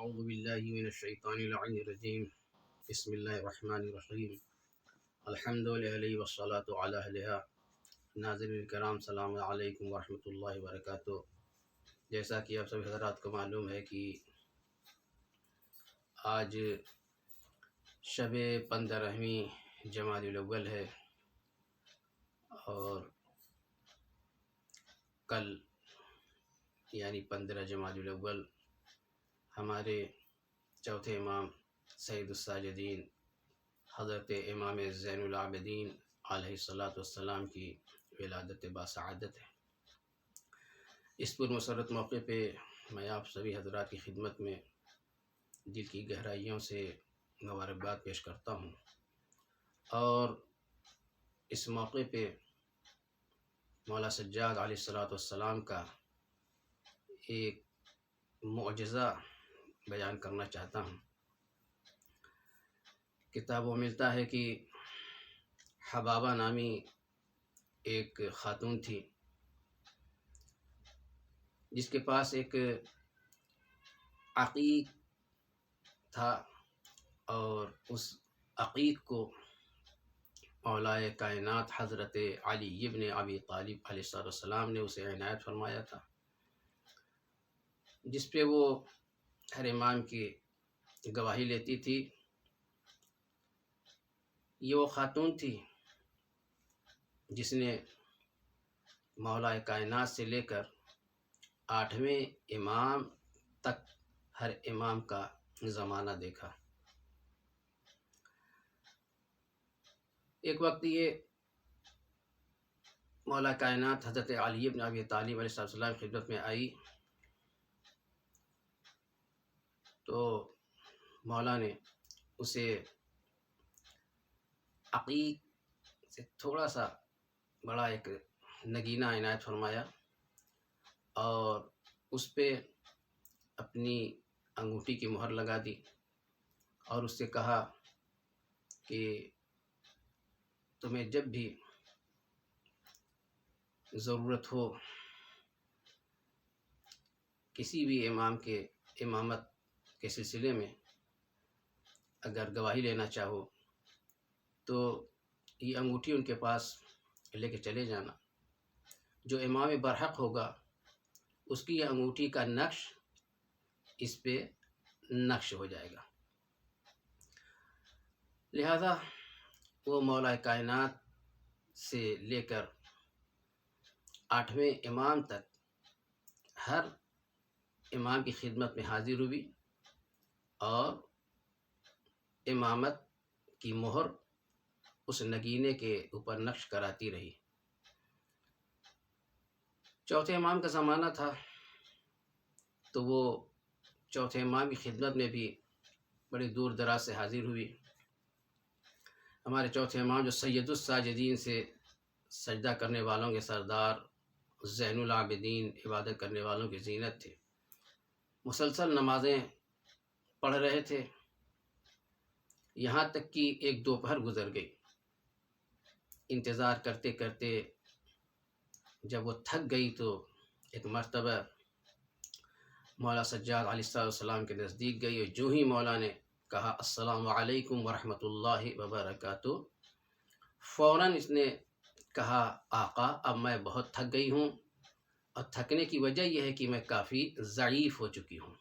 اعوذ باللہ من الشیطان اللعین الرجیم بسم اللہ الرحمن الرحیم الحمد للہ والصلاة علی اہلہا۔ ناظرین کرام، السلام علیکم ورحمۃ اللہ وبرکاتہ۔ جیسا کہ آپ سب حضرات کو معلوم ہے کہ آج شب 15ویں جمادی الاول ہے اور کل یعنی 15 جمادی الاول ہمارے چوتھے امام سید الساجدین حضرت امام زین العابدین علیہ الصلاۃ والسلام کی ولادت باسعادت ہے۔ اس پر مسرت موقع پہ میں آپ سبھی حضرات کی خدمت میں دل کی گہرائیوں سے مبارکباد پیش کرتا ہوں، اور اس موقع پہ مولا سجاد علیہ الصلاۃ والسلام کا ایک معجزہ بیان کرنا چاہتا ہوں۔ کتابوں میں ملتا ہے کہ حبابہ نامی ایک خاتون تھی جس کے پاس ایک عقیق تھا، اور اس عقیق کو مولائے کائنات حضرت علی ابن ابی طالب علیہ السلام نے اسے عنایت فرمایا تھا، جس پہ وہ ہر امام کی گواہی لیتی تھی۔ یہ وہ خاتون تھی جس نے مولائے کائنات سے لے کر 8ویں امام تک ہر امام کا زمانہ دیکھا۔ ایک وقت یہ مولا کائنات حضرت علی ابن ابی طالب علیہ السلام کی خدمت میں آئی تو مولا نے اسے عقیق سے تھوڑا سا بڑا ایک نگینہ عنایت فرمایا، اور اس پہ اپنی انگوٹھی کی مہر لگا دی، اور اس سے کہا کہ تمہیں جب بھی ضرورت ہو کسی بھی امام کے امامت کے سلسلے میں، اگر گواہی لینا چاہو تو یہ انگوٹھی ان کے پاس لے کے چلے جانا۔ جو امام برحق ہوگا اس کی یہ انگوٹھی کا نقش اس پہ نقش ہو جائے گا۔ لہذا وہ مولا کائنات سے لے کر 8ویں امام تک ہر امام کی خدمت میں حاضر ہوئی، اور امامت کی مہر اس نگینے کے اوپر نقش کراتی رہی۔ چوتھے امام کا زمانہ تھا تو وہ چوتھے امام کی خدمت میں بھی بڑی دور دراز سے حاضر ہوئی۔ ہمارے چوتھے امام جو سید الساجدین سے سجدہ کرنے والوں کے سردار، زین العابدین، عبادت کرنے والوں کی زینت تھے، مسلسل نمازیں پڑھ رہے تھے، یہاں تک کہ ایک دوپہر گزر گئی۔ انتظار کرتے کرتے جب وہ تھک گئی تو ایک مرتبہ مولا سجاد علیہ السلام کے نزدیک گئی، اور جو ہی مولا نے کہا السلام علیکم ورحمۃ اللہ وبرکاتہ، فوراً اس نے کہا آقا اب میں بہت تھک گئی ہوں، اور تھکنے کی وجہ یہ ہے کہ میں کافی ضعیف ہو چکی ہوں۔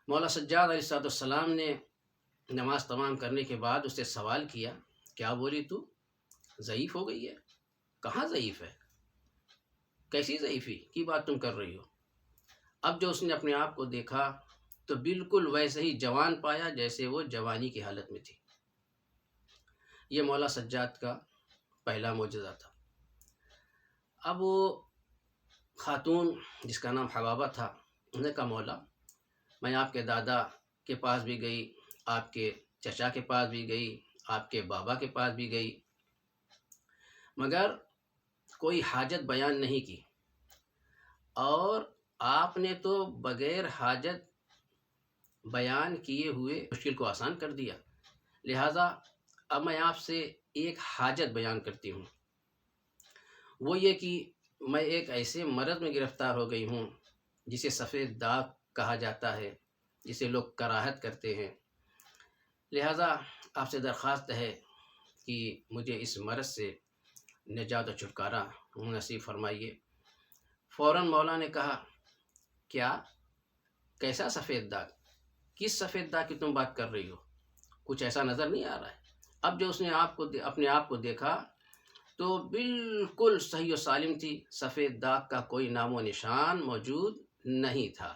مولا سجاد علیہ السلام نے نماز تمام کرنے کے بعد اس سے سوال کیا، کیا بولی تو؟ ضعیف ہو گئی ہے؟ کہاں ضعیف ہے؟ کیسی ضعیفی کی بات تم کر رہی ہو؟ اب جو اس نے اپنے آپ کو دیکھا تو بالکل ویسے ہی جوان پایا جیسے وہ جوانی کی حالت میں تھی۔ یہ مولا سجاد کا پہلا معجزہ تھا۔ اب وہ خاتون جس کا نام حبابہ تھا، انہوں نے کہا مولا میں آپ کے دادا کے پاس بھی گئی، آپ کے چچا کے پاس بھی گئی، آپ کے بابا کے پاس بھی گئی، مگر کوئی حاجت بیان نہیں کی، اور آپ نے تو بغیر حاجت بیان کیے ہوئے مشکل کو آسان کر دیا۔ لہٰذا اب میں آپ سے ایک حاجت بیان کرتی ہوں، وہ یہ کہ میں ایک ایسے مرض میں گرفتار ہو گئی ہوں جسے سفید داغ کہا جاتا ہے، جسے لوگ کراہت کرتے ہیں۔ لہٰذا آپ سے درخواست ہے کہ مجھے اس مرض سے نجات و چھٹکارا نصیب فرمائیے۔ فوراً مولا نے کہا، کیا؟ کیسا سفید داغ؟ کس سفید داغ کی تم بات کر رہی ہو؟ کچھ ایسا نظر نہیں آ رہا ہے۔ اب جو اس نے اپنے آپ کو دیکھا تو بالکل صحیح و سالم تھی، سفید داغ کا کوئی نام و نشان موجود نہیں تھا۔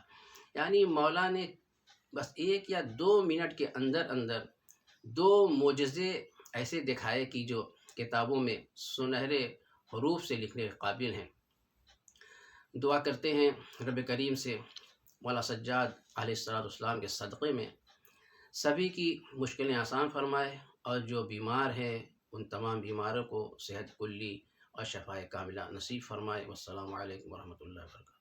یعنی مولا نے بس 1 یا 2 منٹ کے اندر اندر 2 معجزے ایسے دکھائے کہ جو کتابوں میں سنہرے حروف سے لکھنے کے قابل ہیں۔ دعا کرتے ہیں رب کریم سے مولا سجاد علیہ السلام کے صدقے میں سبھی کی مشکلیں آسان فرمائے، اور جو بیمار ہیں ان تمام بیماروں کو صحت کلی اور شفائے کاملہ نصیب فرمائے۔ والسلام علیکم ورحمۃ اللہ وبرکاتہ۔